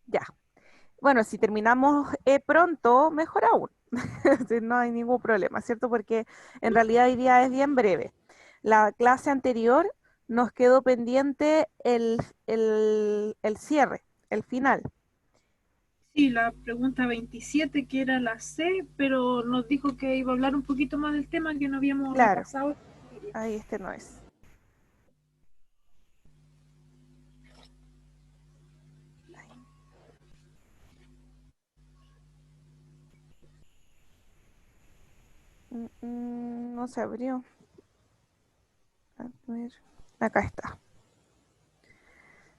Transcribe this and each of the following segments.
Ya. Bueno, si terminamos pronto, mejor aún. Sí, no hay ningún problema, ¿cierto? Porque en realidad hoy día es bien breve. La clase anterior nos quedó pendiente el cierre, el final. Sí, la pregunta 27 que era la C, pero nos dijo que iba a hablar un poquito más del tema que no habíamos Claro, repasado. ahí este no es. No se abrió. A ver, acá está.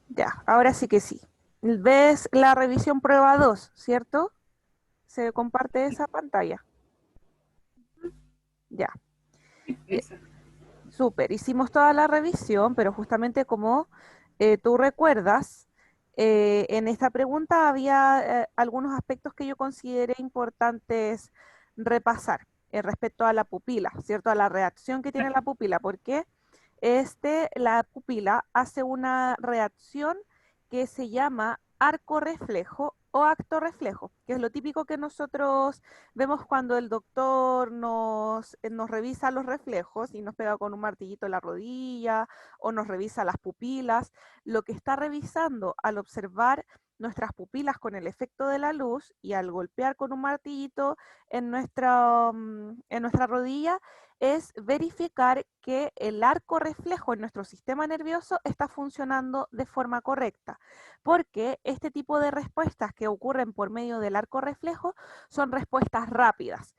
Ya, ahora sí que sí. ¿Ves la revisión prueba 2, cierto? Se comparte esa pantalla. Ya. Eh, Esa. Súper, hicimos toda la revisión, pero justamente como tú recuerdas, en esta pregunta había algunos aspectos que yo consideré importantes repasar respecto a la pupila, ¿cierto? A la reacción que tiene la pupila, porque la pupila hace una reacción que se llama arco reflejo o acto reflejo, que es lo típico que nosotros vemos cuando el doctor nos revisa los reflejos y nos pega con un martillito en la rodilla o nos revisa las pupilas. Lo que está revisando al observar nuestras pupilas con el efecto de la luz y al golpear con un martillito en nuestra rodilla es verificar que el arco reflejo en nuestro sistema nervioso está funcionando de forma correcta, porque este tipo de respuestas que ocurren por medio del arco reflejo son respuestas rápidas.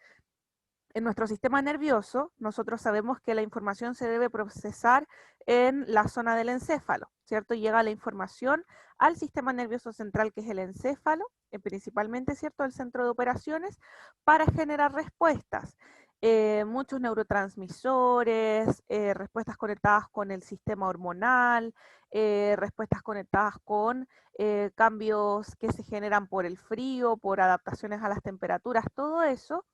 En nuestro sistema nervioso, nosotros sabemos que la información se debe procesar en la zona del encéfalo, ¿cierto? Llega la información al sistema nervioso central, que es el encéfalo, principalmente, ¿cierto? El centro de operaciones, para generar respuestas. Muchos neurotransmisores, respuestas conectadas con el sistema hormonal, respuestas conectadas con cambios que se generan por el frío, por adaptaciones a las temperaturas, todo eso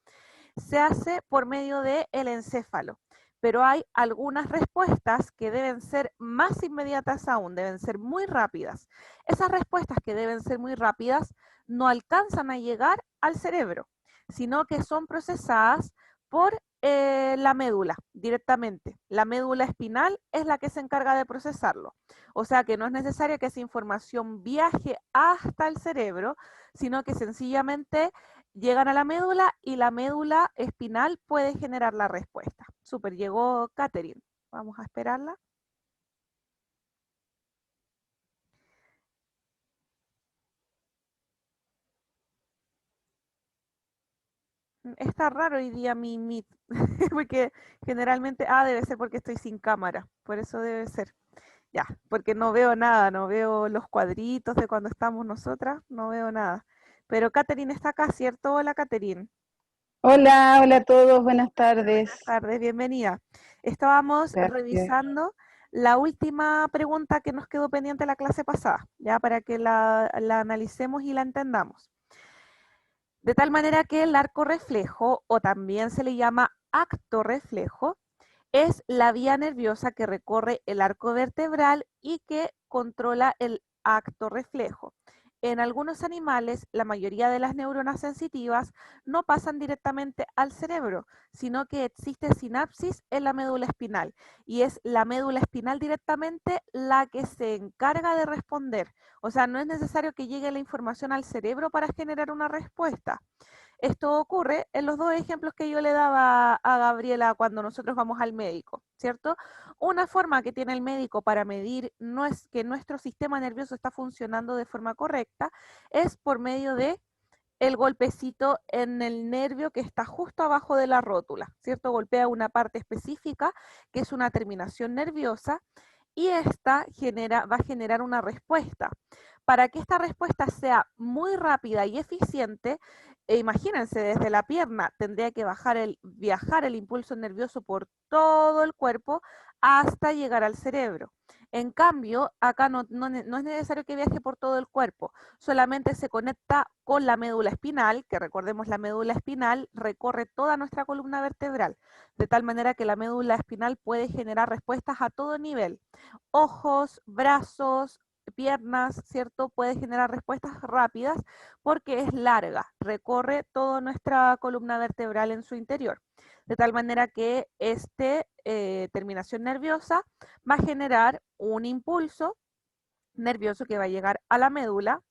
se hace por medio del encéfalo, pero hay algunas respuestas que deben ser más inmediatas aún, deben ser muy rápidas. Esas respuestas que deben ser muy rápidas no alcanzan a llegar al cerebro, sino que son procesadas por la médula directamente. La médula espinal es la que se encarga de procesarlo. O sea que no es necesario que esa información viaje hasta el cerebro, sino que sencillamente llegan a la médula y la médula espinal puede generar la respuesta. Super, llegó Catherine. Vamos a esperarla. Está raro hoy día mi Meet, porque generalmente, debe ser porque estoy sin cámara, por eso debe ser. Ya, porque no veo nada, no veo los cuadritos de cuando estamos nosotras, no veo nada. Pero Catherine está acá, ¿cierto? Hola, Catherine. Hola, hola a todos, buenas tardes. Buenas tardes, bienvenida. Estábamos Gracias. revisando la última pregunta que nos quedó pendiente la clase pasada, ya para que la analicemos y la entendamos. De tal manera que el arco reflejo, o también se le llama acto reflejo, es la vía nerviosa que recorre el arco vertebral y que controla el acto reflejo. En algunos animales, la mayoría de las neuronas sensitivas no pasan directamente al cerebro, sino que existe sinapsis en la médula espinal y es la médula espinal directamente la que se encarga de responder. O sea, no es necesario que llegue la información al cerebro para generar una respuesta. Esto ocurre en los dos ejemplos que yo le daba a Gabriela cuando nosotros vamos al médico, ¿cierto? Una forma que tiene el médico para medir no es que nuestro sistema nervioso está funcionando de forma correcta es por medio de el golpecito en el nervio que está justo abajo de la rótula, ¿cierto? Golpea una parte específica que es una terminación nerviosa y esta va a generar una respuesta. Para que esta respuesta sea muy rápida y eficiente, imagínense, desde la pierna tendría que viajar el impulso nervioso por todo el cuerpo hasta llegar al cerebro. En cambio, acá no es necesario que viaje por todo el cuerpo, solamente se conecta con la médula espinal, que recordemos la médula espinal recorre toda nuestra columna vertebral, de tal manera que la médula espinal puede generar respuestas a todo nivel, ojos, brazos, piernas, ¿cierto? Puede generar respuestas rápidas porque es larga, recorre toda nuestra columna vertebral en su interior. De tal manera que esta terminación nerviosa va a generar un impulso nervioso que va a llegar a la médula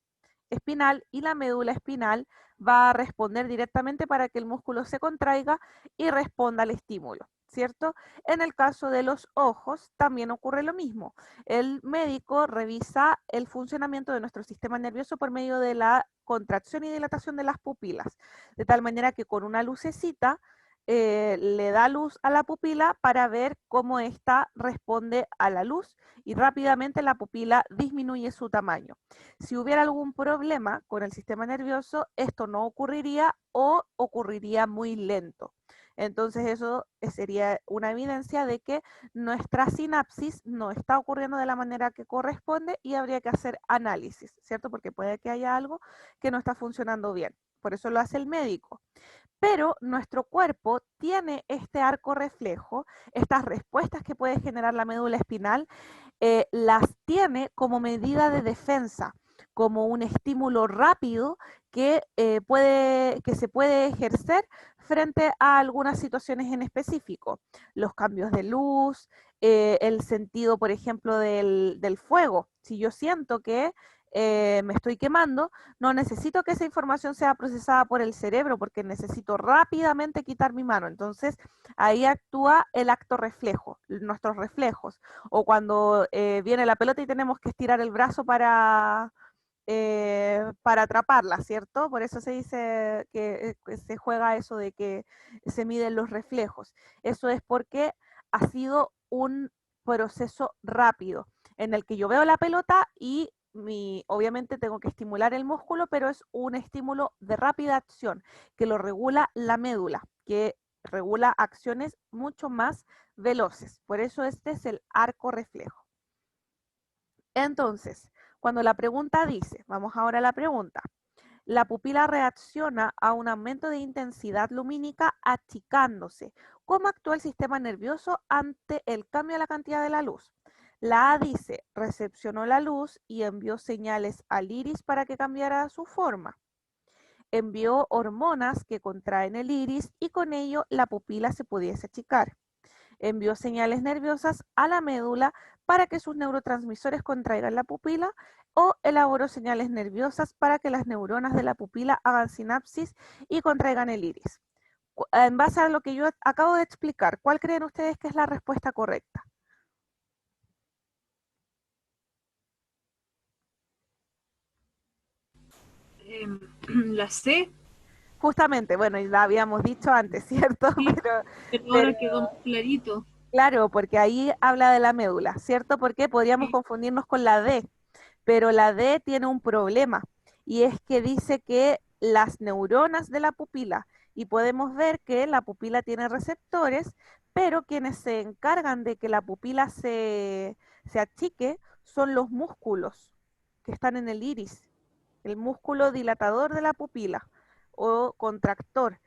espinal y la médula espinal va a responder directamente para que el músculo se contraiga y responda al estímulo, ¿cierto? En el caso de los ojos también ocurre lo mismo. El médico revisa el funcionamiento de nuestro sistema nervioso por medio de la contracción y dilatación de las pupilas, de tal manera que con una lucecita le da luz a la pupila para ver cómo ésta responde a la luz y rápidamente la pupila disminuye su tamaño. Si hubiera algún problema con el sistema nervioso, esto no ocurriría o ocurriría muy lento. Entonces eso sería una evidencia de que nuestra sinapsis no está ocurriendo de la manera que corresponde y habría que hacer análisis, ¿cierto? Porque puede que haya algo que no está funcionando bien. Por eso lo hace el médico. Pero nuestro cuerpo tiene este arco reflejo, estas respuestas que puede generar la médula espinal, las tiene como medida de defensa, como un estímulo rápido que se puede ejercer frente a algunas situaciones en específico. Los cambios de luz, el sentido, por ejemplo, del fuego. Si yo siento que me estoy quemando, no necesito que esa información sea procesada por el cerebro porque necesito rápidamente quitar mi mano. Entonces, ahí actúa el acto reflejo, nuestros reflejos. O cuando viene la pelota y tenemos que estirar el brazo para atraparla, ¿cierto? Por eso se dice que se juega eso de que se miden los reflejos. Eso es porque ha sido un proceso rápido en el que yo veo la pelota y obviamente tengo que estimular el músculo, pero es un estímulo de rápida acción que lo regula la médula, que regula acciones mucho más veloces. Por eso este es el arco reflejo. Entonces, cuando la pregunta dice, vamos ahora a la pregunta, la pupila reacciona a un aumento de intensidad lumínica achicándose. ¿Cómo actúa el sistema nervioso ante el cambio de la cantidad de la luz? La A dice, recepcionó la luz y envió señales al iris para que cambiara su forma. Envió hormonas que contraen el iris y con ello la pupila se pudiese achicar. Envió señales nerviosas a la médula para que sus neurotransmisores contraigan la pupila o elaboró señales nerviosas para que las neuronas de la pupila hagan sinapsis y contraigan el iris. En base a lo que yo acabo de explicar, ¿cuál creen ustedes que es la respuesta correcta? La C, Justamente, bueno, y la habíamos dicho antes, ¿cierto? sí, pero ahora quedó más clarito. Claro, porque ahí habla de la médula, ¿cierto? Porque podríamos Sí. confundirnos con la D, pero la D tiene un problema y es que dice que las neuronas de la pupila, y podemos ver que la pupila tiene receptores, pero quienes se encargan de que la pupila se achique son los músculos que están en el iris, el músculo dilatador de la pupila o contractor.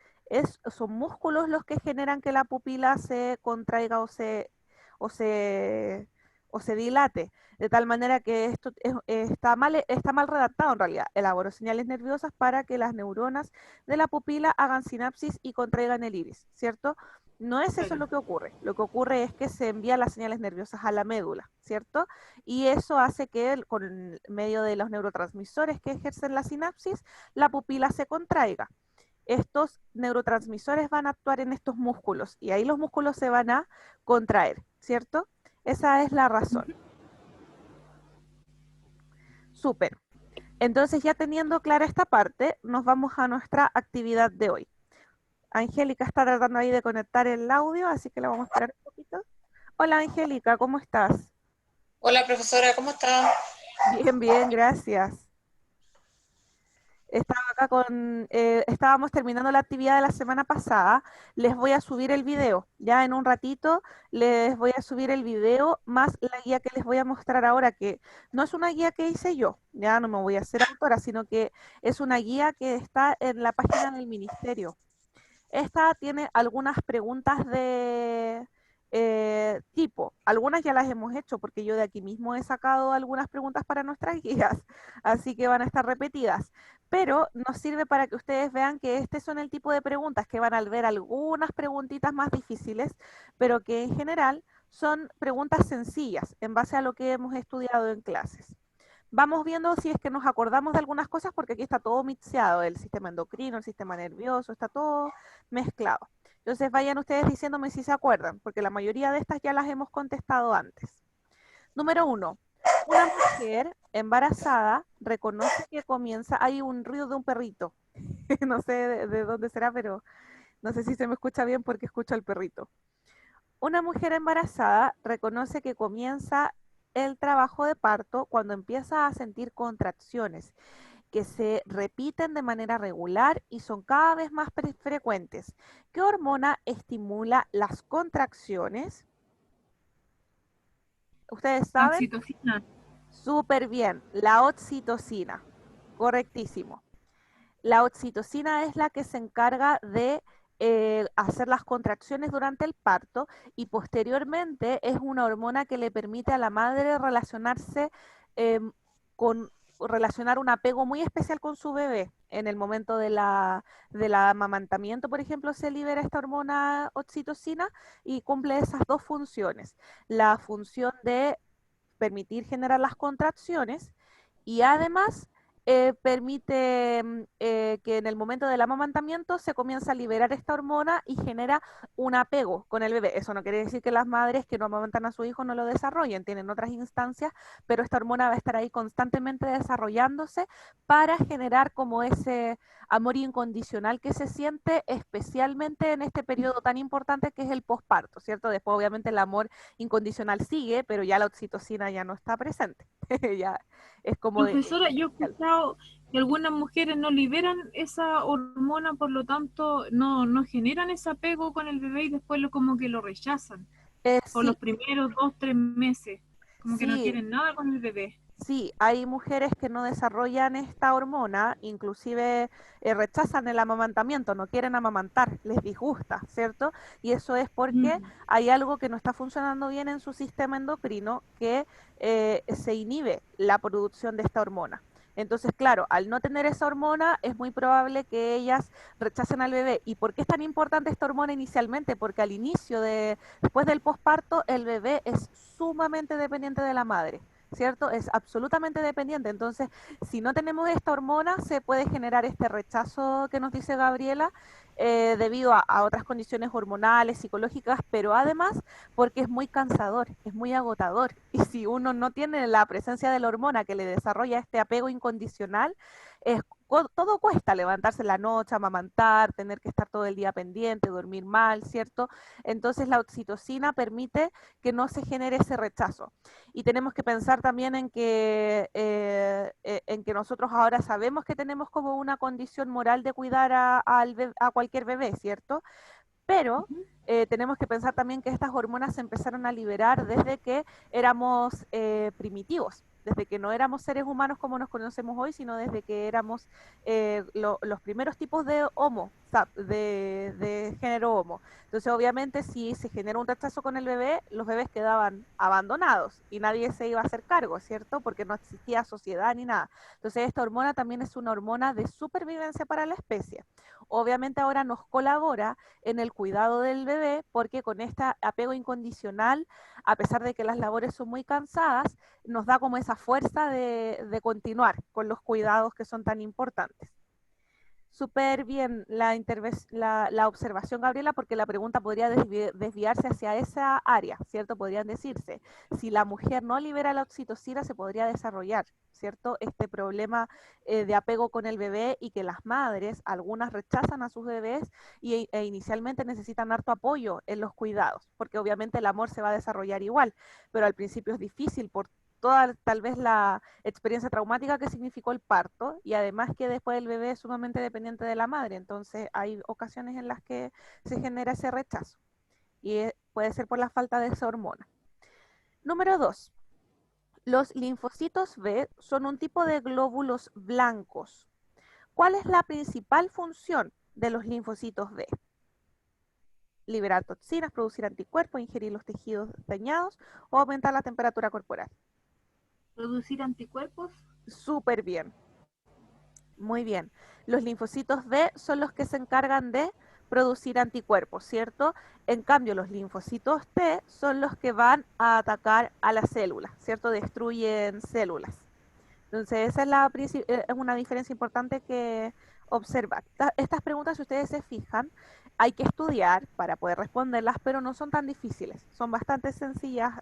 Son músculos los que generan que la pupila se contraiga o se, o se dilate, de tal manera que esto está mal redactado en realidad. Elaboró señales nerviosas para que las neuronas de la pupila hagan sinapsis y contraigan el iris, ¿cierto? No es eso lo que ocurre. Lo que ocurre es que se envían las señales nerviosas a la médula, ¿cierto? Y eso hace que con medio de los neurotransmisores que ejercen la sinapsis, la pupila se contraiga. Estos neurotransmisores van a actuar en estos músculos y ahí los músculos se van a contraer, ¿cierto? Esa es la razón. Súper. Entonces, ya teniendo clara esta parte, nos vamos a nuestra actividad de hoy. Angélica está tratando ahí de conectar el audio, así que la vamos a esperar un poquito. Hola Angélica, ¿cómo estás? Hola profesora, ¿cómo está? Bien, bien, gracias. Estaba acá estábamos terminando la actividad de la semana pasada. Les voy a subir el video. Ya en un ratito les voy a subir el video más la guía que les voy a mostrar ahora, que no es una guía que hice yo, ya no me voy a hacer autora, sino que es una guía que está en la página del ministerio. Esta tiene algunas preguntas tipo, algunas ya las hemos hecho porque yo de aquí mismo he sacado algunas preguntas para nuestras guías, así que van a estar repetidas, pero nos sirve para que ustedes vean que este son el tipo de preguntas que van a ver algunas preguntitas más difíciles, pero que en general son preguntas sencillas en base a lo que hemos estudiado en clases. Vamos viendo si es que nos acordamos de algunas cosas porque aquí está todo mixeado, el sistema endocrino, el sistema nervioso, está todo mezclado. Entonces vayan ustedes diciéndome si se acuerdan, porque la mayoría de estas ya las hemos contestado antes. Número 1. Una mujer embarazada reconoce que comienza, hay un ruido de un perrito, no sé de dónde será, pero no sé si se me escucha bien porque escucho al perrito. Una mujer embarazada reconoce que comienza el trabajo de parto cuando empieza a sentir contracciones que se repiten de manera regular y son cada vez más frecuentes. ¿Qué hormona estimula las contracciones? ¿Ustedes saben? Oxitocina. Súper bien, la oxitocina. Correctísimo. La oxitocina es la que se encarga de hacer las contracciones durante el parto y posteriormente es una hormona que le permite a la madre relacionarse con relacionar un apego muy especial con su bebé. En el momento del amamantamiento, por ejemplo, se libera esta hormona oxitocina y cumple esas dos funciones. La función de permitir generar las contracciones y además permite que en el momento del amamantamiento se comienza a liberar esta hormona y genera un apego con el bebé. Eso no quiere decir que las madres que no amamantan a su hijo no lo desarrollen, tienen otras instancias, pero esta hormona va a estar ahí constantemente desarrollándose para generar como ese amor incondicional que se siente especialmente en este periodo tan importante que es el posparto, ¿cierto? Después obviamente el amor incondicional sigue, pero ya la oxitocina ya no está presente. Ya es como Profesora, yo he especial. escuchado que algunas mujeres no liberan esa hormona, por lo tanto no generan ese apego con el bebé y después como que lo rechazan por Sí, los primeros 2, 3 meses, como que no sí, quieren nada con el bebé. sí, hay mujeres que no desarrollan esta hormona, inclusive rechazan el amamantamiento, no quieren amamantar, les disgusta, ¿cierto? Y eso es porque Mm. hay algo que no está funcionando bien en su sistema endocrino que se inhibe la producción de esta hormona. Entonces, claro, al no tener esa hormona, es muy probable que ellas rechacen al bebé. ¿Y por qué es tan importante esta hormona inicialmente? Porque al inicio después del posparto, el bebé es sumamente dependiente de la madre. ¿Cierto? Es absolutamente dependiente. Entonces, si no tenemos esta hormona, se puede generar este rechazo que nos dice Gabriela debido a otras condiciones hormonales, psicológicas, pero además porque es muy cansador, es muy agotador. Y si uno no tiene la presencia de la hormona que le desarrolla este apego incondicional, es, todo cuesta levantarse en la noche, amamantar, tener que estar todo el día pendiente, dormir mal, ¿cierto? Entonces la oxitocina permite que no se genere ese rechazo. Y tenemos que pensar también en que nosotros ahora sabemos que tenemos como una condición moral de cuidar a cualquier bebé, ¿cierto? Pero tenemos que pensar también que estas hormonas se empezaron a liberar desde que éramos primitivos, desde que no éramos seres humanos como nos conocemos hoy, sino desde que éramos los primeros tipos de homo, de género homo. Entonces, obviamente, si se genera un rechazo con el bebé, los bebés quedaban abandonados y nadie se iba a hacer cargo, ¿cierto? Porque no existía sociedad ni nada. Entonces, esta hormona también es una hormona de supervivencia para la especie. Obviamente ahora nos colabora en el cuidado del bebé, porque con este apego incondicional, a pesar de que las labores son muy cansadas, nos da como esa fuerza de continuar con los cuidados que son tan importantes. Súper bien la observación, Gabriela, porque la pregunta podría desviarse hacia esa área, ¿cierto? Podrían decirse, si la mujer no libera la oxitocina, se podría desarrollar, ¿cierto? Este problema de apego con el bebé y que las madres, algunas rechazan a sus bebés e inicialmente necesitan harto apoyo en los cuidados, porque obviamente el amor se va a desarrollar igual, pero al principio es difícil por toda tal vez la experiencia traumática que significó el parto y además que después el bebé es sumamente dependiente de la madre, entonces hay ocasiones en las que se genera ese rechazo y puede ser por la falta de esa hormona. Número 2. Los linfocitos B son un tipo de glóbulos blancos. ¿Cuál es la principal función de los linfocitos B? liberar toxinas, producir anticuerpos, ingerir los tejidos dañados o aumentar la temperatura corporal. ¿Producir anticuerpos? Súper bien. Muy bien. Los linfocitos B son los que se encargan de producir anticuerpos, ¿cierto? En cambio, los linfocitos T son los que van a atacar a las células, ¿cierto? Destruyen células. Entonces, esa es una diferencia importante que observar. Estas preguntas, si ustedes se fijan, hay que estudiar para poder responderlas, pero no son tan difíciles. Son bastante sencillas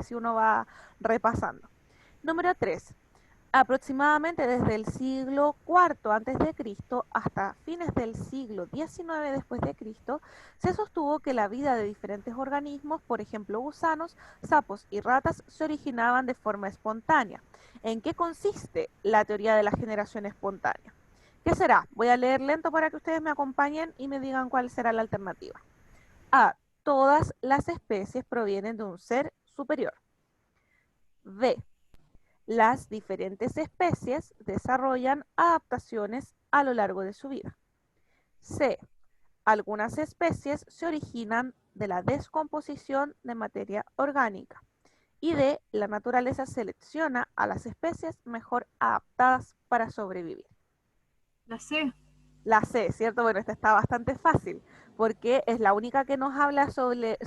si uno va repasando. Número 3. Aproximadamente desde el siglo IV a.C. hasta fines del siglo XIX después de Cristo, se sostuvo que la vida de diferentes organismos, por ejemplo gusanos, sapos y ratas, se originaban de forma espontánea. ¿En qué consiste la teoría de la generación espontánea? ¿Qué será? Voy a leer lento para que ustedes me acompañen y me digan cuál será la alternativa. A. Todas las especies provienen de un ser superior. B. Las diferentes especies desarrollan adaptaciones a lo largo de su vida. C. Algunas especies se originan de la descomposición de materia orgánica. Y D. La naturaleza selecciona a las especies mejor adaptadas para sobrevivir. La C. La C, ¿cierto? Bueno, esta está bastante fácil, porque es la única que nos habla sobre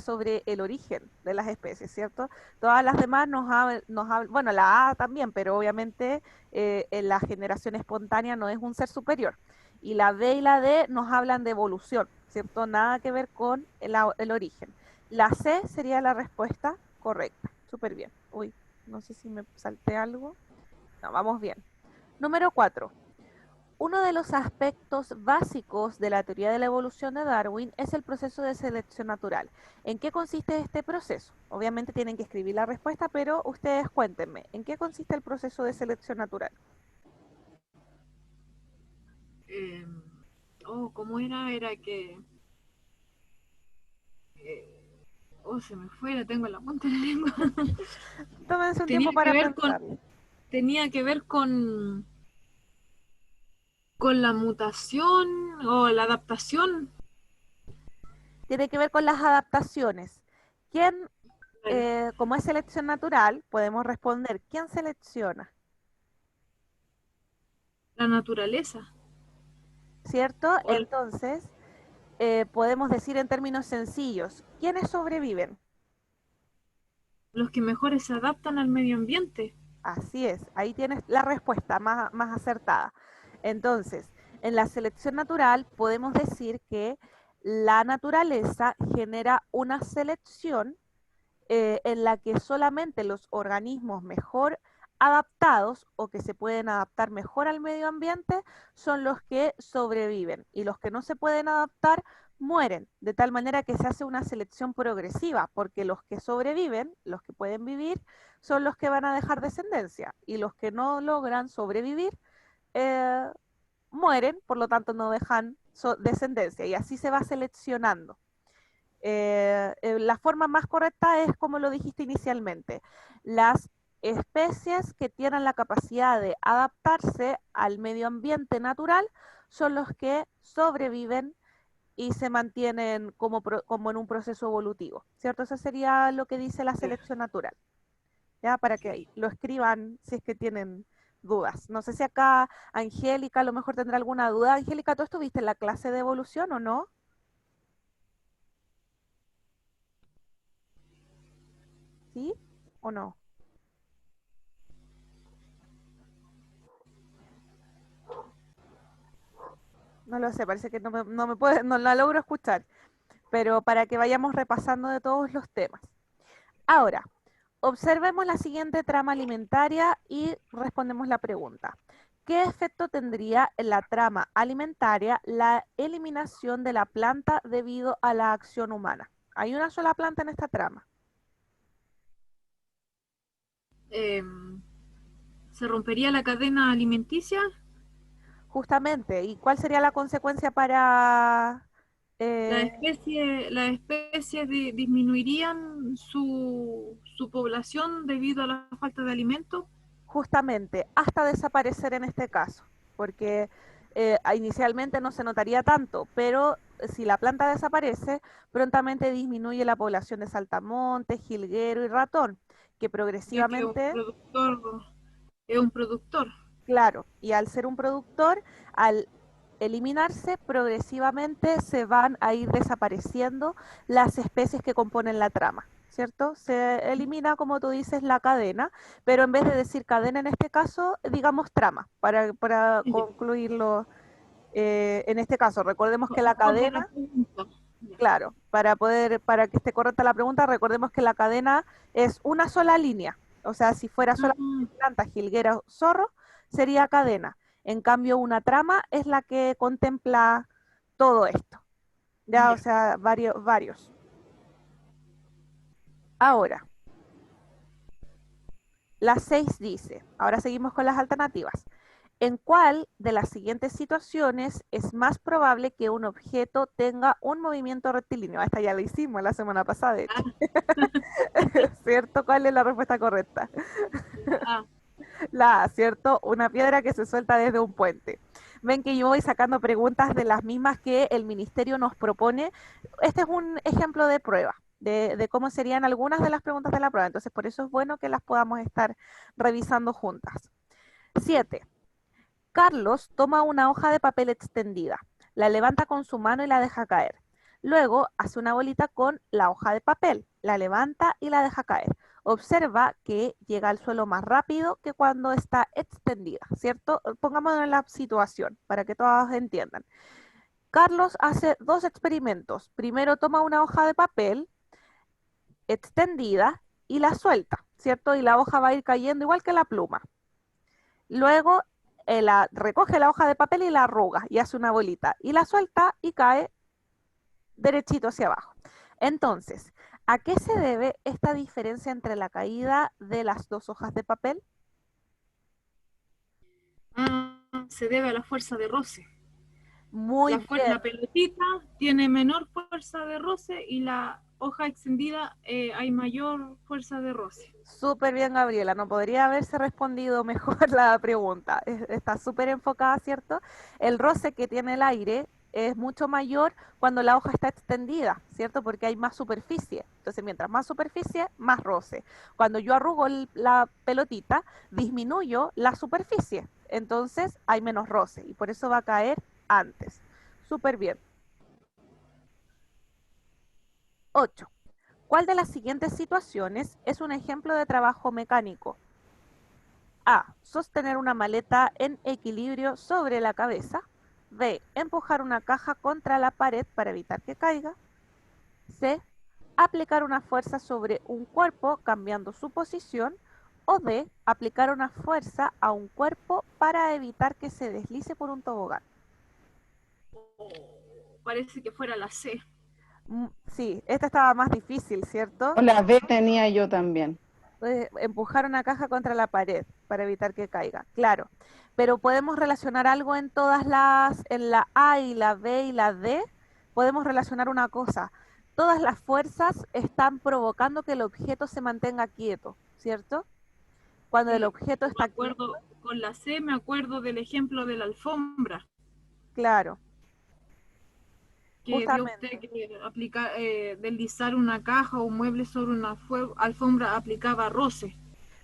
el origen de las especies, ¿cierto? Todas las demás nos hablan, bueno, la A también, pero obviamente en la generación espontánea no es un ser superior. Y la B y la D nos hablan de evolución, ¿cierto? Nada que ver con el origen. La C sería la respuesta correcta. Súper bien. Uy, no sé si me salté algo. No, vamos bien. Número 4. Uno de los aspectos básicos de la teoría de la evolución de Darwin es el proceso de selección natural. ¿En qué consiste este proceso? Obviamente tienen que escribir la respuesta, pero ustedes cuéntenme, ¿en qué consiste el proceso de selección natural? ¿Cómo era? Era que... se me fue, la tengo en la punta de la lengua. Tómense un tiempo para pensarlo. Tenía que ver con la mutación o la adaptación. Tiene que ver con las adaptaciones. ¿Quién, como es selección natural, podemos responder, ¿quién selecciona? La naturaleza. ¿Cierto? Entonces, podemos decir en términos sencillos, ¿quiénes sobreviven? Los que mejor se adaptan al medio ambiente. Así es, ahí tienes la respuesta más acertada. Entonces, en la selección natural podemos decir que la naturaleza genera una selección en la que solamente los organismos mejor adaptados o que se pueden adaptar mejor al medio ambiente son los que sobreviven y los que no se pueden adaptar mueren, de tal manera que se hace una selección progresiva, porque los que sobreviven, los que pueden vivir, son los que van a dejar descendencia y los que no logran sobrevivir mueren, por lo tanto no dejan descendencia y así se va seleccionando. La forma más correcta es como lo dijiste inicialmente, las especies que tienen la capacidad de adaptarse al medio ambiente natural son los que sobreviven y se mantienen como en un proceso evolutivo, ¿cierto? Eso sería lo que dice la selección natural, ¿ya? Para que lo escriban si es que tienen dudas. No sé si acá Angélica a lo mejor tendrá alguna duda. Angélica, ¿tú estuviste en la clase de evolución o no? ¿Sí o no? No lo sé, parece que no la logro escuchar, pero para que vayamos repasando de todos los temas. Ahora, observemos la siguiente trama alimentaria y respondemos la pregunta. ¿Qué efecto tendría en la trama alimentaria la eliminación de la planta debido a la acción humana? ¿Hay una sola planta en esta trama? ¿Se rompería la cadena alimenticia? Justamente, ¿y cuál sería la consecuencia para... Las especies disminuirían su población debido a la falta de alimento? Justamente, hasta desaparecer en este caso, porque inicialmente no se notaría tanto, pero si la planta desaparece, prontamente disminuye la población de saltamonte, jilguero y ratón, que progresivamente, es un productor. claro, y al ser un productor, al eliminarse, progresivamente se van a ir desapareciendo las especies que componen la trama, ¿cierto? Se elimina, como tú dices, la cadena, pero en vez de decir cadena en este caso, digamos trama, para concluirlo. En este caso, recordemos que la cadena, claro, para que esté correcta la pregunta, recordemos que la cadena es una sola línea. O sea, si fuera solamente planta, jilguera, zorro, sería cadena. En cambio, una trama es la que contempla todo esto. Ya, o sea, varios. Ahora, la 6 dice, ahora seguimos con las alternativas. ¿En cuál de las siguientes situaciones es más probable que un objeto tenga un movimiento rectilíneo? Esta ya la hicimos la semana pasada, de hecho. ¿Cierto? ¿Cuál es la respuesta correcta? La A, ¿cierto? Una piedra que se suelta desde un puente. Ven que yo voy sacando preguntas de las mismas que el ministerio nos propone. Este es un ejemplo de prueba. De cómo serían algunas de las preguntas de la prueba. Entonces, por eso es bueno que las podamos estar revisando juntas. 7. Carlos toma una hoja de papel extendida, la levanta con su mano y la deja caer. Luego hace una bolita con la hoja de papel, la levanta y la deja caer. Observa que llega al suelo más rápido que cuando está extendida, ¿cierto? Pongámonos en la situación para que todos entiendan. Carlos hace dos experimentos. Primero toma una hoja de papel extendida y la suelta, ¿cierto? Y la hoja va a ir cayendo igual que la pluma. Luego recoge la hoja de papel y la arruga y hace una bolita y la suelta y cae derechito hacia abajo. Entonces, ¿a qué se debe esta diferencia entre la caída de las dos hojas de papel? Se debe a la fuerza de roce. Muy bien. La pelotita tiene menor fuerza de roce y la hoja extendida hay mayor fuerza de roce. Súper bien, Gabriela. No podría haberse respondido mejor la pregunta. Está súper enfocada, ¿cierto? El roce que tiene el aire es mucho mayor cuando la hoja está extendida, ¿cierto? Porque hay más superficie. Entonces, mientras más superficie, más roce. Cuando yo arrugo la pelotita, disminuyo la superficie. Entonces, hay menos roce y por eso va a caer antes. Súper bien. 8. ¿Cuál de las siguientes situaciones es un ejemplo de trabajo mecánico? A. Sostener una maleta en equilibrio sobre la cabeza. B. Empujar una caja contra la pared para evitar que caiga. C. Aplicar una fuerza sobre un cuerpo cambiando su posición. O D. Aplicar una fuerza a un cuerpo para evitar que se deslice por un tobogán. Parece que fuera la C. Sí, esta estaba más difícil, ¿cierto? La B tenía yo también. Empujar una caja contra la pared para evitar que caiga, claro. Pero podemos relacionar algo en en la A y la B y la D, podemos relacionar una cosa. Todas las fuerzas están provocando que el objeto se mantenga quieto, ¿cierto? Cuando el objeto está quieto. Con la C me acuerdo del ejemplo de la alfombra. Claro. Que dio usted que deslizar una caja o un mueble sobre una alfombra aplicaba roce.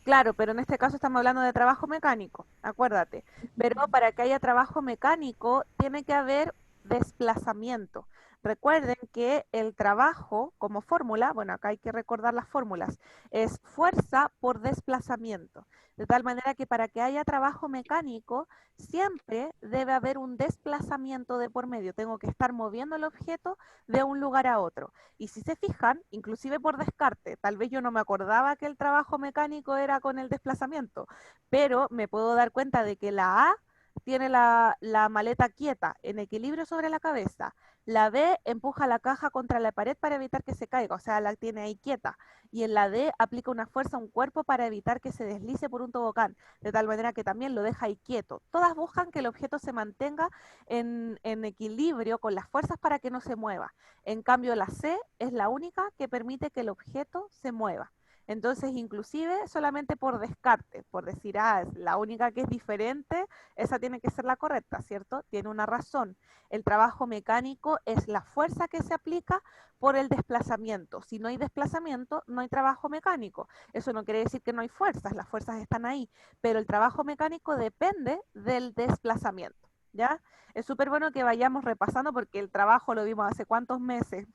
Claro, pero en este caso estamos hablando de trabajo mecánico, acuérdate. Pero para que haya trabajo mecánico tiene que haber desplazamiento. Recuerden que el trabajo como fórmula, bueno, acá hay que recordar las fórmulas, es fuerza por desplazamiento. De tal manera que para que haya trabajo mecánico siempre debe haber un desplazamiento de por medio. Tengo que estar moviendo el objeto de un lugar a otro. Y si se fijan, inclusive por descarte, tal vez yo no me acordaba que el trabajo mecánico era con el desplazamiento, pero me puedo dar cuenta de que la A tiene la maleta quieta, en equilibrio sobre la cabeza. La B empuja la caja contra la pared para evitar que se caiga, o sea, la tiene ahí quieta. Y en la D aplica una fuerza a un cuerpo para evitar que se deslice por un tobogán, de tal manera que también lo deja ahí quieto. Todas buscan que el objeto se mantenga en equilibrio con las fuerzas para que no se mueva. En cambio, la C es la única que permite que el objeto se mueva. Entonces, inclusive, solamente por descarte, por decir, ah, es la única que es diferente, esa tiene que ser la correcta, ¿cierto? Tiene una razón. El trabajo mecánico es la fuerza que se aplica por el desplazamiento. Si no hay desplazamiento, no hay trabajo mecánico. Eso no quiere decir que no hay fuerzas, las fuerzas están ahí, pero el trabajo mecánico depende del desplazamiento, ¿ya? Es súper bueno que vayamos repasando porque el trabajo lo vimos hace cuántos meses,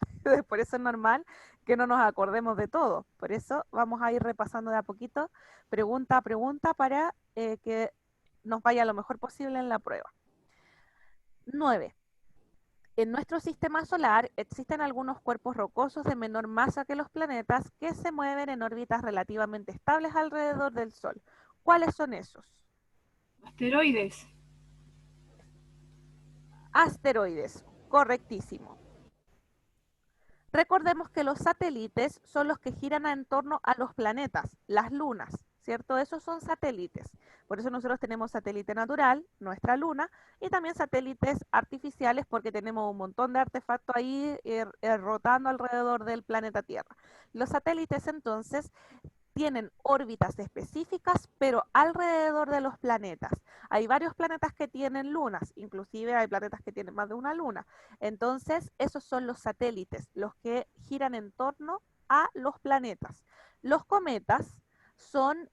por eso es normal que no nos acordemos de todo. Por eso vamos a ir repasando de a poquito, pregunta a pregunta, para que nos vaya lo mejor posible en la prueba. 9. En nuestro sistema solar existen algunos cuerpos rocosos de menor masa que los planetas que se mueven en órbitas relativamente estables alrededor del Sol. ¿Cuáles son esos? Asteroides. Asteroides, correctísimo. Recordemos que los satélites son los que giran en torno a los planetas, las lunas, ¿cierto? Esos son satélites. Por eso nosotros tenemos satélite natural, nuestra luna, y también satélites artificiales porque tenemos un montón de artefactos ahí rotando alrededor del planeta Tierra. Los satélites entonces tienen órbitas específicas, pero alrededor de los planetas. Hay varios planetas que tienen lunas, inclusive hay planetas que tienen más de una luna. Entonces, esos son los satélites, los que giran en torno a los planetas. Los cometas son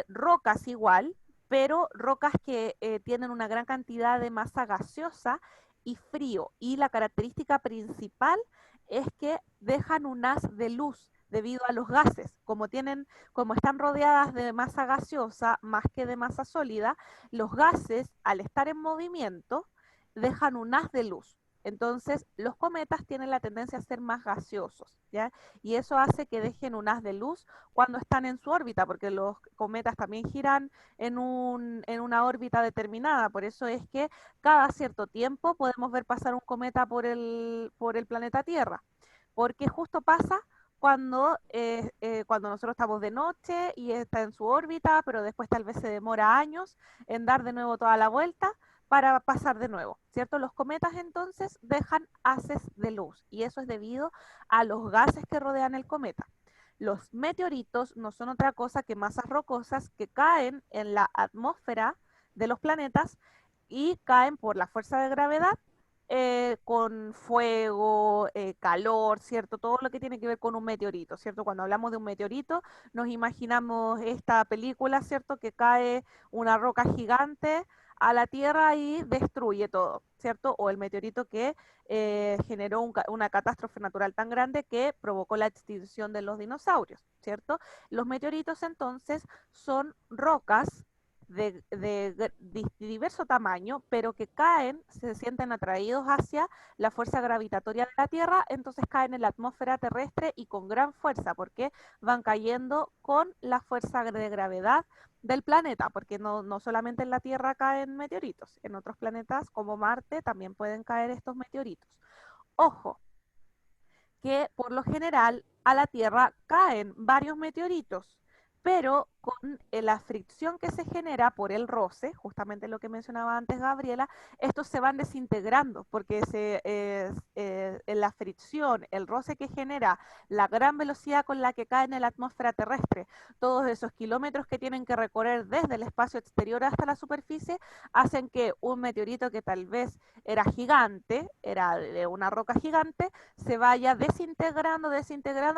rocas igual, pero rocas que tienen una gran cantidad de masa gaseosa y frío. Y la característica principal es que dejan un haz de luz debido a los gases. Como están rodeadas de masa gaseosa más que de masa sólida, los gases, al estar en movimiento, dejan un haz de luz. Entonces, los cometas tienen la tendencia a ser más gaseosos, ¿ya? Y eso hace que dejen un haz de luz cuando están en su órbita, porque los cometas también giran en una órbita determinada. Por eso es que cada cierto tiempo podemos ver pasar un cometa por el planeta Tierra, porque justo pasa cuando nosotros estamos de noche y está en su órbita, pero después tal vez se demora años en dar de nuevo toda la vuelta para pasar de nuevo, ¿cierto? Los cometas entonces dejan haces de luz y eso es debido a los gases que rodean el cometa. Los meteoritos no son otra cosa que masas rocosas que caen en la atmósfera de los planetas y caen por la fuerza de gravedad con fuego, calor, ¿cierto? Todo lo que tiene que ver con un meteorito, ¿cierto? Cuando hablamos de un meteorito, nos imaginamos esta película, ¿cierto? Que cae una roca gigante a la Tierra y destruye todo, ¿cierto? O el meteorito que generó una catástrofe natural tan grande que provocó la extinción de los dinosaurios, ¿cierto? Los meteoritos entonces son rocas de diverso tamaño, pero que caen, se sienten atraídos hacia la fuerza gravitatoria de la Tierra, entonces caen en la atmósfera terrestre y con gran fuerza, porque van cayendo con la fuerza de gravedad del planeta, porque no solamente en la Tierra caen meteoritos, en otros planetas como Marte también pueden caer estos meteoritos. Ojo, que por lo general a la Tierra caen varios meteoritos, pero con la fricción que se genera por el roce, justamente lo que mencionaba antes Gabriela, estos se van desintegrando porque la fricción, el roce que genera, la gran velocidad con la que caen en la atmósfera terrestre, todos esos kilómetros que tienen que recorrer desde el espacio exterior hasta la superficie, hacen que un meteorito que tal vez era gigante, era de una roca gigante, se vaya desintegrando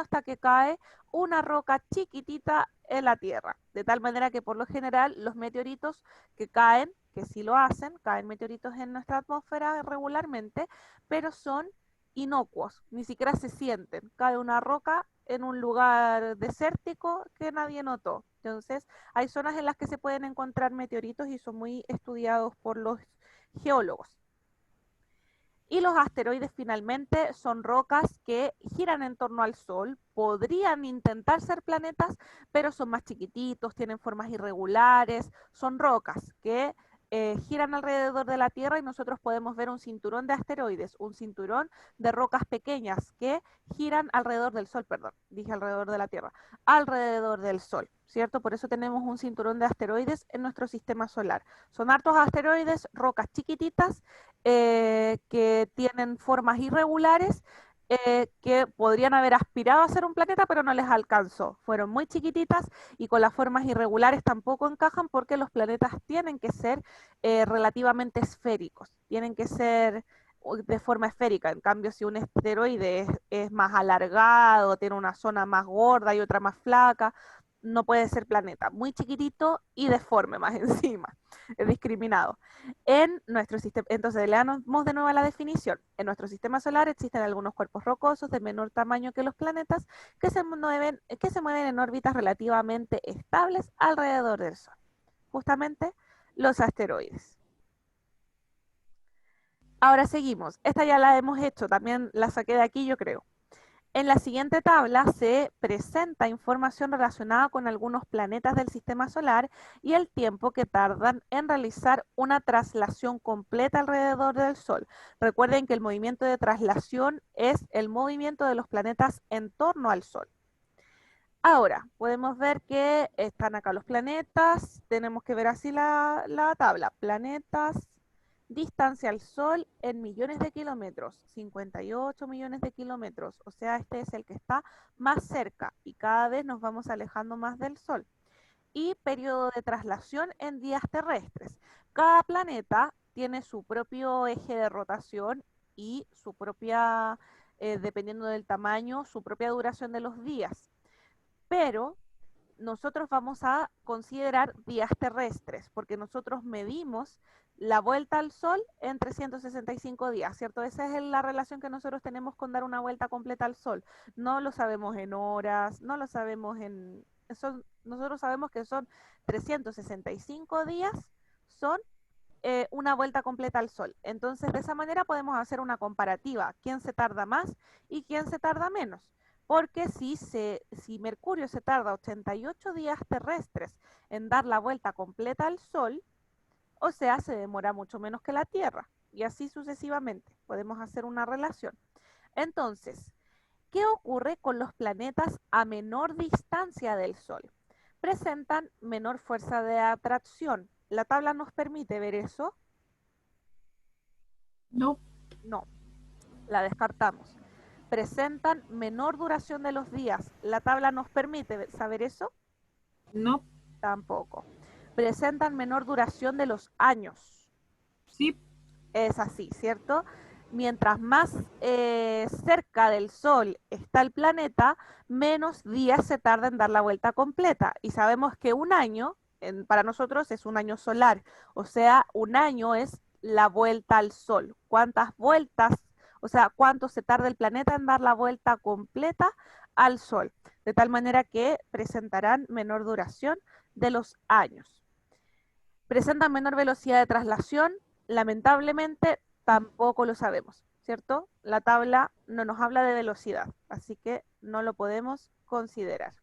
hasta que cae una roca chiquitita en la Tierra, de tal manera que por lo general los meteoritos que caen, que sí lo hacen, caen meteoritos en nuestra atmósfera regularmente, pero son inocuos, ni siquiera se sienten, cae una roca en un lugar desértico que nadie notó. Entonces, hay zonas en las que se pueden encontrar meteoritos y son muy estudiados por los geólogos. Y los asteroides finalmente son rocas que giran en torno al Sol, podrían intentar ser planetas, pero son más chiquititos, tienen formas irregulares, son rocas que giran alrededor de la Tierra y nosotros podemos ver un cinturón de asteroides, un cinturón de rocas pequeñas que giran alrededor del Sol, perdón, dije alrededor de la Tierra, alrededor del Sol, ¿cierto? Por eso tenemos un cinturón de asteroides en nuestro sistema solar. Son hartos asteroides, rocas chiquititas, que tienen formas irregulares que podrían haber aspirado a ser un planeta, pero no les alcanzó. Fueron muy chiquititas y con las formas irregulares tampoco encajan porque los planetas tienen que ser relativamente esféricos, tienen que ser de forma esférica. En cambio, si un asteroide es más alargado, tiene una zona más gorda y otra más flaca, no puede ser planeta. Muy chiquitito y deforme más encima, es discriminado. En nuestro sistema, entonces leamos de nuevo la definición. En nuestro sistema solar existen algunos cuerpos rocosos de menor tamaño que los planetas que se mueven en órbitas relativamente estables alrededor del Sol. Justamente los asteroides. Ahora seguimos. Esta ya la hemos hecho, también la saqué de aquí, yo creo. En la siguiente tabla se presenta información relacionada con algunos planetas del sistema solar y el tiempo que tardan en realizar una traslación completa alrededor del Sol. Recuerden que el movimiento de traslación es el movimiento de los planetas en torno al Sol. Ahora, podemos ver que están acá los planetas, tenemos que ver así la tabla. Planetas, distancia al Sol en millones de kilómetros, 58 millones de kilómetros, o sea, este es el que está más cerca y cada vez nos vamos alejando más del Sol. Y periodo de traslación en días terrestres. Cada planeta tiene su propio eje de rotación y su propia, dependiendo del tamaño, su propia duración de los días. Pero nosotros vamos a considerar días terrestres, porque nosotros medimos la vuelta al Sol en 365 días, ¿cierto? Esa es la relación que nosotros tenemos con dar una vuelta completa al Sol. No lo sabemos en horas, no lo sabemos en... nosotros sabemos que son 365 días, son una vuelta completa al Sol. Entonces, de esa manera podemos hacer una comparativa, quién se tarda más y quién se tarda menos. Porque si Mercurio se tarda 88 días terrestres en dar la vuelta completa al Sol, o sea, se demora mucho menos que la Tierra. Y así sucesivamente. Podemos hacer una relación. Entonces, ¿qué ocurre con los planetas a menor distancia del Sol? Presentan menor fuerza de atracción. ¿La tabla nos permite ver eso? No, No, la descartamos. Presentan menor duración de los días. ¿La tabla nos permite saber eso? no, Tampoco. Presentan menor duración de los años. sí, Es así, ¿cierto? Mientras más cerca del Sol está el planeta, menos días se tarda en dar la vuelta completa. Y sabemos que un año, para nosotros, es un año solar. O sea, un año es la vuelta al Sol. ¿Cuántas vueltas? O sea, cuánto se tarda el planeta en dar la vuelta completa al Sol. De tal manera que presentarán menor duración de los años. ¿Presentan menor velocidad de traslación? Lamentablemente tampoco lo sabemos, ¿cierto? La tabla no nos habla de velocidad, así que no lo podemos considerar.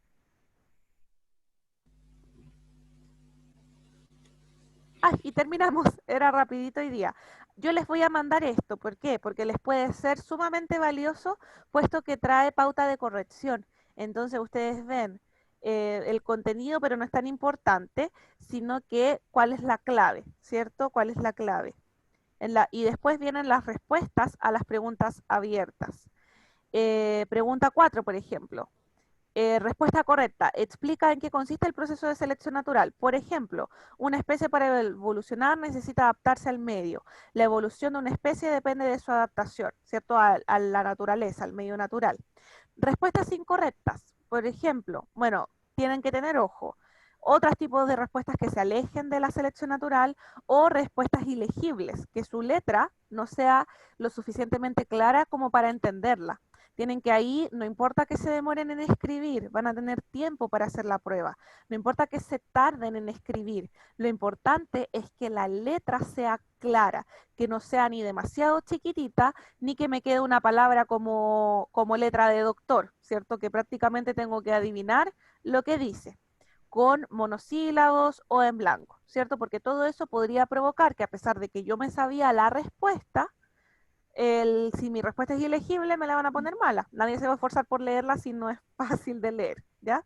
Ah, y terminamos, era rapidito hoy día. Yo les voy a mandar esto, ¿por qué? Porque les puede ser sumamente valioso, puesto que trae pauta de corrección. Entonces ustedes ven el contenido, pero no es tan importante, sino que cuál es la clave, ¿cierto? ¿Cuál es la clave? Y después vienen las respuestas a las preguntas abiertas. Pregunta 4, por ejemplo. Respuesta correcta. Explica en qué consiste el proceso de selección natural. Por ejemplo, una especie para evolucionar necesita adaptarse al medio. La evolución de una especie depende de su adaptación, ¿cierto? A la naturaleza, al medio natural. Respuestas incorrectas. Por ejemplo, bueno, tienen que tener ojo. Otros tipos de respuestas que se alejen de la selección natural o respuestas ilegibles, que su letra no sea lo suficientemente clara como para entenderla. Tienen que ahí, no importa que se demoren en escribir, van a tener tiempo para hacer la prueba. No importa que se tarden en escribir, lo importante es que la letra sea clara, que no sea ni demasiado chiquitita, ni que me quede una palabra como letra de doctor, ¿cierto? Que prácticamente tengo que adivinar lo que dice, con monosílabos o en blanco, ¿cierto? Porque todo eso podría provocar que a pesar de que yo me sabía la respuesta, si mi respuesta es ilegible, me la van a poner mala. Nadie se va a esforzar por leerla si no es fácil de leer, ¿ya?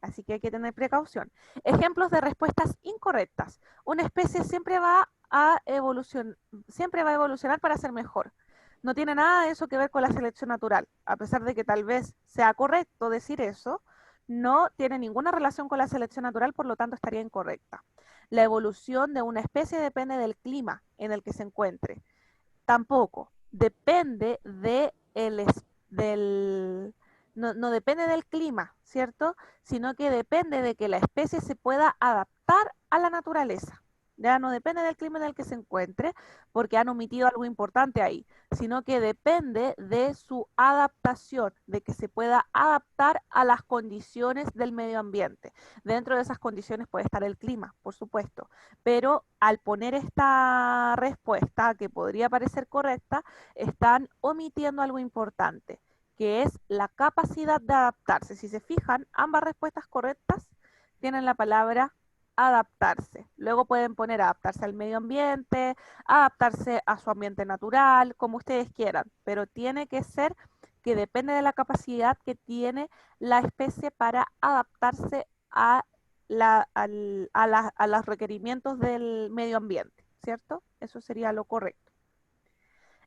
Así que hay que tener precaución. Ejemplos de respuestas incorrectas. Una especie siempre va a evolucionar para ser mejor. No tiene nada de eso que ver con la selección natural. A pesar de que tal vez sea correcto decir eso, no tiene ninguna relación con la selección natural, por lo tanto estaría incorrecta. La evolución de una especie depende del clima en el que se encuentre. Tampoco. Depende no depende del clima, ¿cierto? Sino que depende de que la especie se pueda adaptar a la naturaleza. Ya no depende del clima en el que se encuentre, porque han omitido algo importante ahí, sino que depende de su adaptación, de que se pueda adaptar a las condiciones del medio ambiente. Dentro de esas condiciones puede estar el clima, por supuesto, pero al poner esta respuesta, que podría parecer correcta, están omitiendo algo importante, que es la capacidad de adaptarse. Si se fijan, ambas respuestas correctas tienen la palabra adaptarse. Luego pueden poner adaptarse al medio ambiente, adaptarse a su ambiente natural, como ustedes quieran, pero tiene que ser que depende de la capacidad que tiene la especie para adaptarse a los requerimientos del medio ambiente, ¿cierto? Eso sería lo correcto.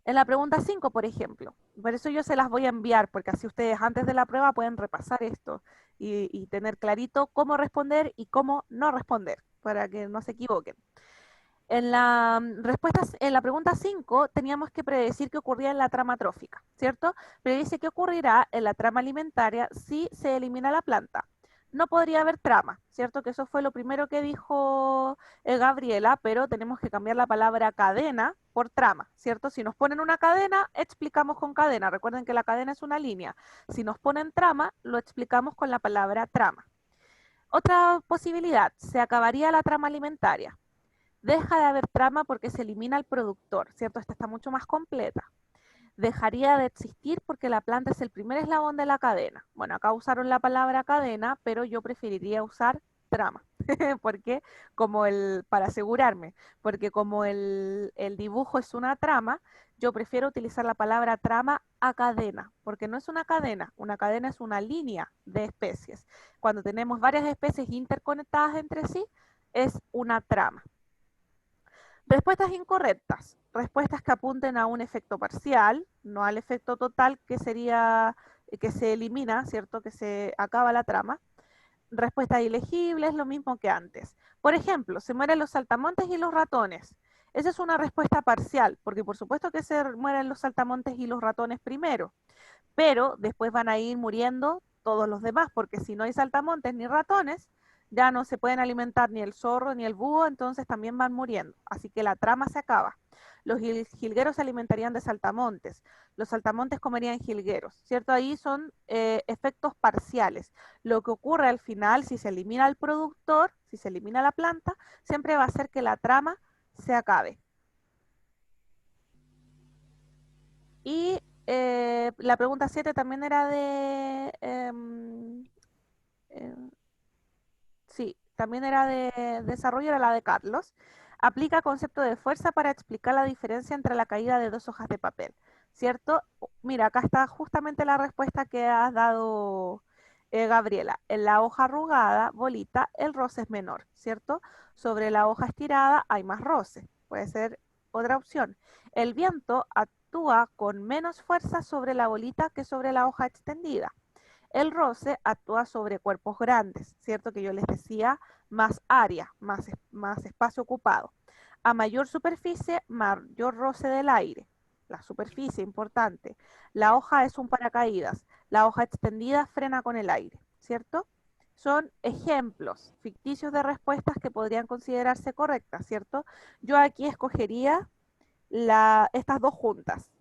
En la pregunta 5, por ejemplo, por eso yo se las voy a enviar, porque así ustedes antes de la prueba pueden repasar esto y tener clarito cómo responder y cómo no responder, para que no se equivoquen. En la en la pregunta 5 teníamos que predecir qué ocurría en la trama trófica, ¿cierto? Predice qué ocurrirá en la trama alimentaria si se elimina la planta. No podría haber trama, ¿cierto? Que eso fue lo primero que dijo Gabriela, pero tenemos que cambiar la palabra cadena por trama, ¿cierto? Si nos ponen una cadena, explicamos con cadena. Recuerden que la cadena es una línea. Si nos ponen trama, lo explicamos con la palabra trama. Otra posibilidad, se acabaría la trama alimentaria. Deja de haber trama porque se elimina el productor, ¿cierto? Esta está mucho más completa. Dejaría de existir porque la planta es el primer eslabón de la cadena. Bueno, acá usaron la palabra cadena, pero yo preferiría usar trama. Porque para asegurarme, porque como el dibujo es una trama, yo prefiero utilizar la palabra trama a cadena, porque no es una cadena es una línea de especies. Cuando tenemos varias especies interconectadas entre sí, es una trama. Respuestas incorrectas. Respuestas que apunten a un efecto parcial, no al efecto total, que sería que se elimina, ¿cierto? Que se acaba la trama. Respuestas ilegibles, lo mismo que antes. Por ejemplo, se mueren los saltamontes y los ratones. Esa es una respuesta parcial, porque por supuesto que se mueren los saltamontes y los ratones primero, pero después van a ir muriendo todos los demás, porque si no hay saltamontes ni ratones, ya no se pueden alimentar ni el zorro ni el búho, entonces también van muriendo. Así que la trama se acaba. Los jilgueros se alimentarían de saltamontes, los saltamontes comerían jilgueros, ¿cierto? Ahí son efectos parciales. Lo que ocurre al final, si se elimina el productor, si se elimina la planta, siempre va a hacer que la trama se acabe. Y la pregunta 7 también era de... sí, también era de desarrollo, era la de Carlos. Aplica concepto de fuerza para explicar la diferencia entre la caída de 2 hojas de papel, ¿cierto? Mira, acá está justamente la respuesta que has dado, Gabriela. En la hoja arrugada, bolita, el roce es menor, ¿cierto? Sobre la hoja estirada hay más roce, puede ser otra opción. El viento actúa con menos fuerza sobre la bolita que sobre la hoja extendida. El roce actúa sobre cuerpos grandes, ¿cierto? Que yo les decía, más área, más espacio ocupado. A mayor superficie, mayor roce del aire. La superficie, importante. La hoja es un paracaídas. La hoja extendida frena con el aire, ¿cierto? Son ejemplos ficticios de respuestas que podrían considerarse correctas, ¿cierto? Yo aquí escogería estas dos juntas,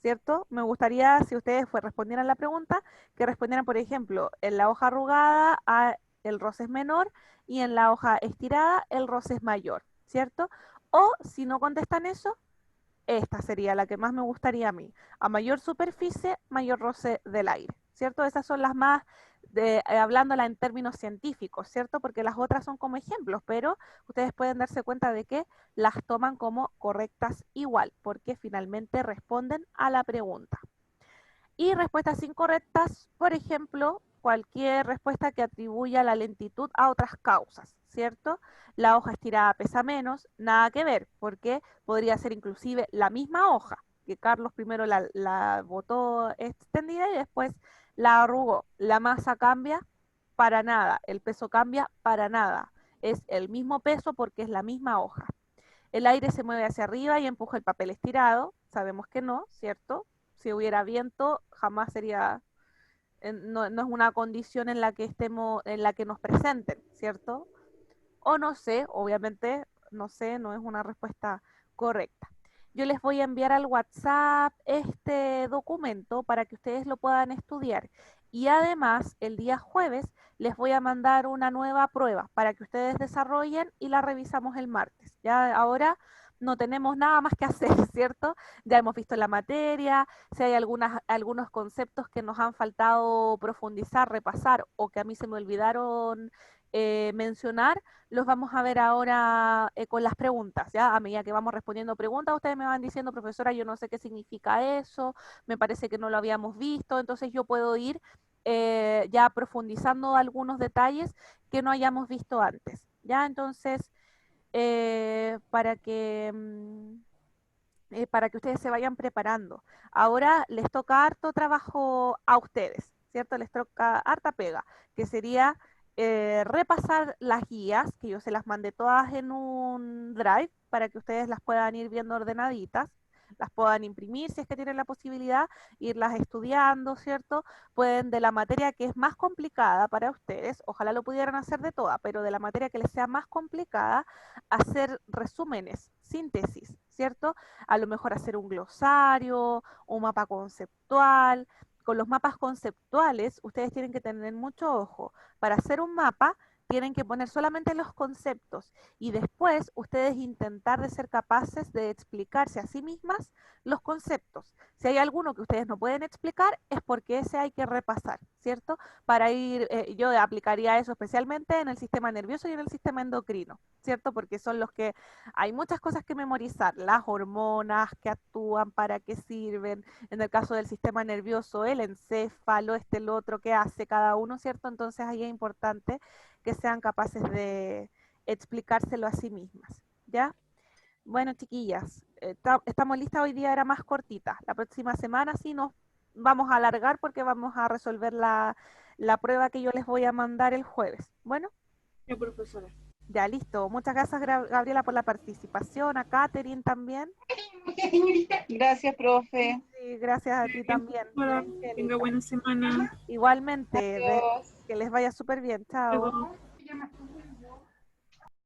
¿cierto? Me gustaría, si ustedes respondieran la pregunta, que respondieran, por ejemplo, en la hoja arrugada el roce es menor y en la hoja estirada el roce es mayor, ¿cierto? O si no contestan eso, esta sería la que más me gustaría a mí. A mayor superficie, mayor roce del aire, ¿cierto? Esas son las más, hablándola en términos científicos, ¿cierto? Porque las otras son como ejemplos, pero ustedes pueden darse cuenta de que las toman como correctas igual, porque finalmente responden a la pregunta. Y respuestas incorrectas, por ejemplo, cualquier respuesta que atribuya la lentitud a otras causas, ¿cierto? La hoja estirada pesa menos, nada que ver, porque podría ser inclusive la misma hoja, que Carlos primero la botó extendida y después la arrugó. La masa cambia para nada, el peso cambia para nada. Es el mismo peso porque es la misma hoja. El aire se mueve hacia arriba y empuja el papel estirado. Sabemos que no, ¿cierto? Si hubiera viento, jamás sería, no, no es una condición en la que estemos, en la que nos presenten, ¿cierto? O no sé, obviamente, no sé, no es una respuesta correcta. Yo les voy a enviar al WhatsApp este documento para que ustedes lo puedan estudiar. Y además, el día jueves les voy a mandar una nueva prueba para que ustedes desarrollen y la revisamos el martes. Ya ahora no tenemos nada más que hacer, ¿cierto? Ya hemos visto la materia, si hay algunos conceptos que nos han faltado profundizar, repasar o que a mí se me olvidaron mencionar, los vamos a ver ahora con las preguntas, ¿ya? A medida que vamos respondiendo preguntas, ustedes me van diciendo, profesora, yo no sé qué significa eso, me parece que no lo habíamos visto, entonces yo puedo ir ya profundizando algunos detalles que no hayamos visto antes, ¿ya? Entonces, para que ustedes se vayan preparando. Ahora les toca harto trabajo a ustedes, ¿cierto? Les toca harta pega, que sería repasar las guías, que yo se las mandé todas en un drive para que ustedes las puedan ir viendo ordenaditas, las puedan imprimir si es que tienen la posibilidad, irlas estudiando, ¿cierto? Pueden de la materia que es más complicada para ustedes, ojalá lo pudieran hacer de toda, pero de la materia que les sea más complicada, hacer resúmenes, síntesis, ¿cierto? A lo mejor hacer un glosario, un mapa conceptual. Con los mapas conceptuales, ustedes tienen que tener mucho ojo. Para hacer un mapa, tienen que poner solamente los conceptos y después ustedes intentar de ser capaces de explicarse a sí mismas los conceptos. Si hay alguno que ustedes no pueden explicar, es porque ese hay que repasar, ¿cierto? Para ir, yo aplicaría eso especialmente en el sistema nervioso y en el sistema endocrino, ¿cierto? Porque son los que hay muchas cosas que memorizar, las hormonas que actúan, para qué sirven, en el caso del sistema nervioso, el encéfalo, el otro, qué hace cada uno, ¿cierto? Entonces ahí es importante que sean capaces de explicárselo a sí mismas, ¿ya? Bueno, chiquillas, estamos listas, hoy día era más cortita, la próxima semana sí nos vamos a alargar porque vamos a resolver la prueba que yo les voy a mandar el jueves. Bueno. Sí, profesora. Ya, listo. Muchas gracias, Gabriela, por la participación. A Katherine también. Gracias, profe. Sí, gracias a ti también. Tenga buena semana. Igualmente, Adiós. que les vaya súper bien. Chao. Luego.